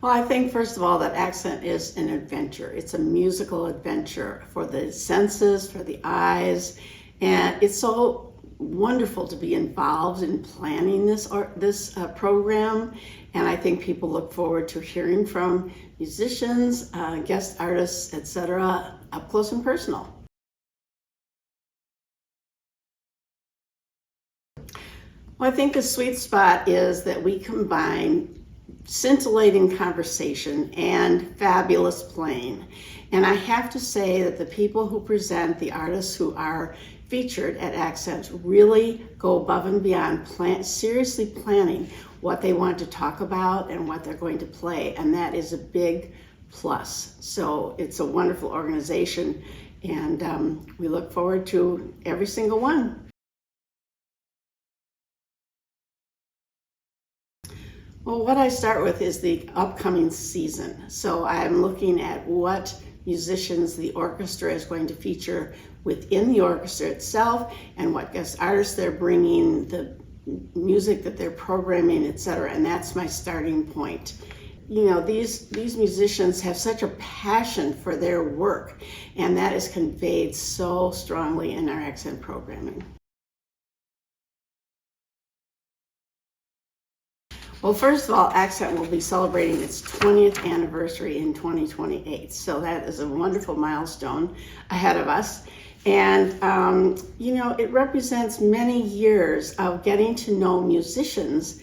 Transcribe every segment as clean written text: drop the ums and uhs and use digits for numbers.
Well, I think first of all that accent is an adventure. It's a musical adventure for the senses, for the eyes, and it's so wonderful to be involved in planning this program. And I think people look forward to hearing from musicians, guest artists, etc., up close and personal. Well, I think the sweet spot is that we combine scintillating conversation and fabulous playing. And I have to say that the people who present, the artists who are featured at Accent, really go above and beyond, seriously planning what they want to talk about and what they're going to play. And that is a big plus. So it's a wonderful organization, and we look forward to every single one. Well, what I start with is the upcoming season. So I'm looking at what musicians the orchestra is going to feature within the orchestra itself and what guest artists they're bringing, the music that they're programming, etc. And that's my starting point. You know, these musicians have such a passion for their work, and that is conveyed so strongly in our accent programming. Well, first of all, Accent will be celebrating its 20th anniversary in 2028. So that is a wonderful milestone ahead of us. And, you know, it represents many years of getting to know musicians.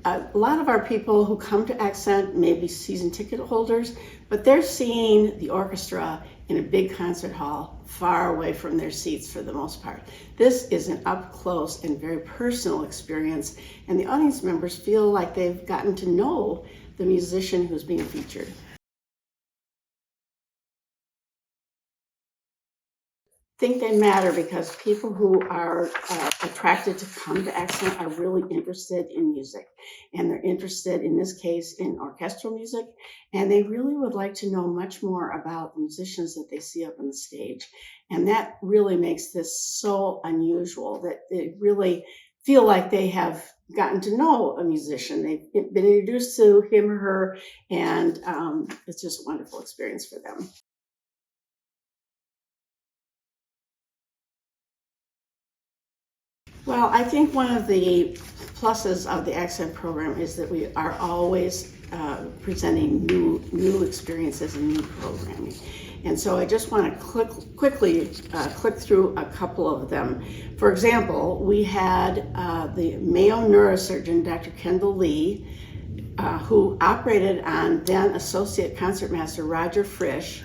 A lot of our people who come to Accent may be season ticket holders, but they're seeing the orchestra in a big concert hall far away from their seats for the most part. This is an up close and very personal experience, and the audience members feel like they've gotten to know the musician who's being featured. I think they matter because people who are attracted to come to Accent are really interested in music, and they're interested in this case in orchestral music, and they really would like to know much more about the musicians that they see up on the stage. And that really makes this so unusual that they really feel like they have gotten to know a musician. They've been introduced to him or her, and it's just a wonderful experience for them. Well, I think one of the pluses of the Accent program is that we are always presenting new experiences and new programming. And so I just want to quickly click through a couple of them. For example, we had the Mayo neurosurgeon, Dr. Kendall Lee, who operated on then Associate Concertmaster Roger Frisch,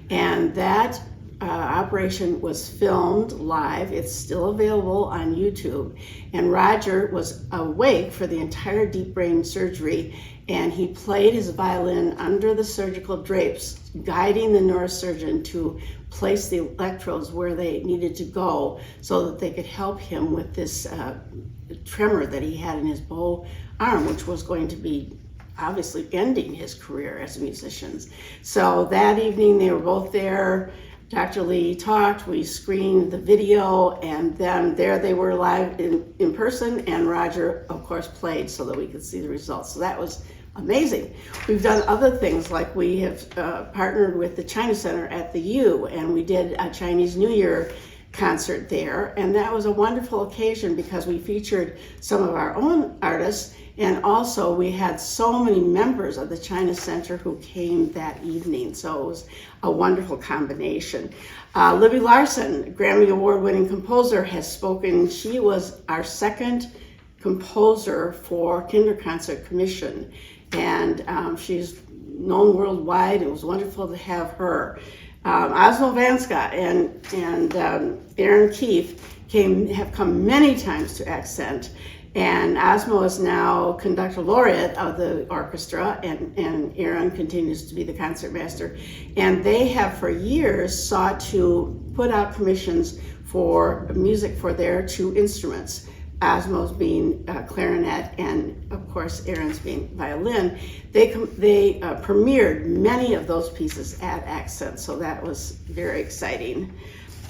and that operation was filmed live. It's still available on YouTube. And Roger was awake for the entire deep brain surgery, and he played his violin under the surgical drapes, guiding the neurosurgeon to place the electrodes where they needed to go so that they could help him with this tremor that he had in his bow arm, which was going to be obviously ending his career as a musician. So that evening they were both there. Dr. Lee talked, we screened the video, and then there they were live in person, and Roger, of course, played so that we could see the results. So that was amazing. We've done other things, like we have partnered with the China Center at the U, and we did a Chinese New Year concert there, and that was a wonderful occasion because we featured some of our own artists, and also we had so many members of the China Center who came that evening, so it was a wonderful combination. Libby Larson, Grammy Award-winning composer, has spoken. She was our second composer for Kinderconcert Commission, and she's known worldwide. It was wonderful to have her. Osmo Vanska and Aaron Keefe have come many times to Accent, and Osmo is now conductor laureate of the orchestra, and Aaron continues to be the concertmaster. And they have for years sought to put out commissions for music for their two instruments, Osmo's being clarinet, and of course Aaron's being violin. They premiered many of those pieces at Accent, so that was very exciting.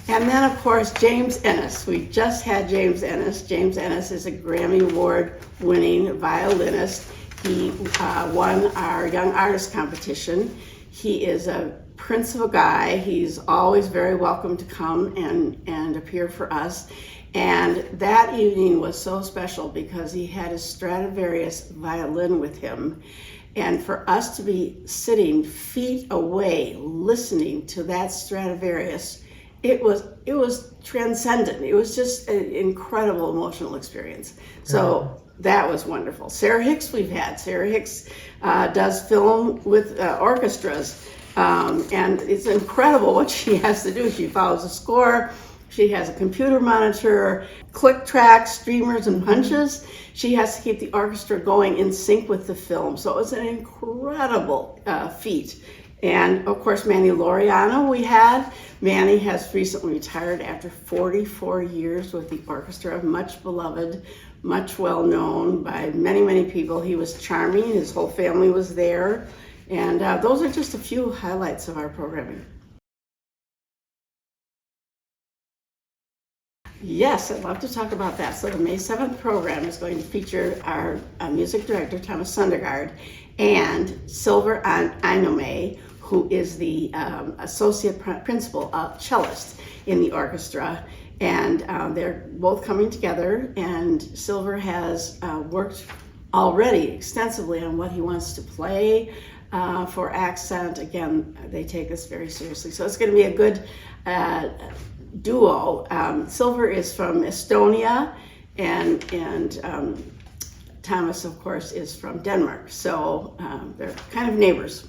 And then of course James Ennis. We just had James Ennis. James Ennis is a Grammy Award winning violinist. He won our Young Artist Competition. He is a prince of a guy. He's always very welcome to come and appear for us. And that evening was so special because he had his Stradivarius violin with him. And for us to be sitting feet away listening to that Stradivarius, it was transcendent. It was just an incredible emotional experience. So that was wonderful. Sarah Hicks we've had. Sarah Hicks does film with orchestras, and it's incredible what she has to do. She follows a score. She has a computer monitor, click tracks, streamers, and punches. She has to keep the orchestra going in sync with the film. So it was an incredible feat. And of course, Manny Laureano we had. Manny has recently retired after 44 years with the orchestra, much beloved, much well known by many, many people. He was charming, his whole family was there. And those are just a few highlights of our programming. Yes, I'd love to talk about that. So the May 7th program is going to feature our music director, Thomas Sundergaard, and Silver Ainome, who is the associate principal cellist in the orchestra. And they're both coming together, and Silver has worked already extensively on what he wants to play for accent. Again, they take this very seriously. So it's going to be a good duo. Silver is from Estonia, and Thomas, of course, is from Denmark. So they're kind of neighbors.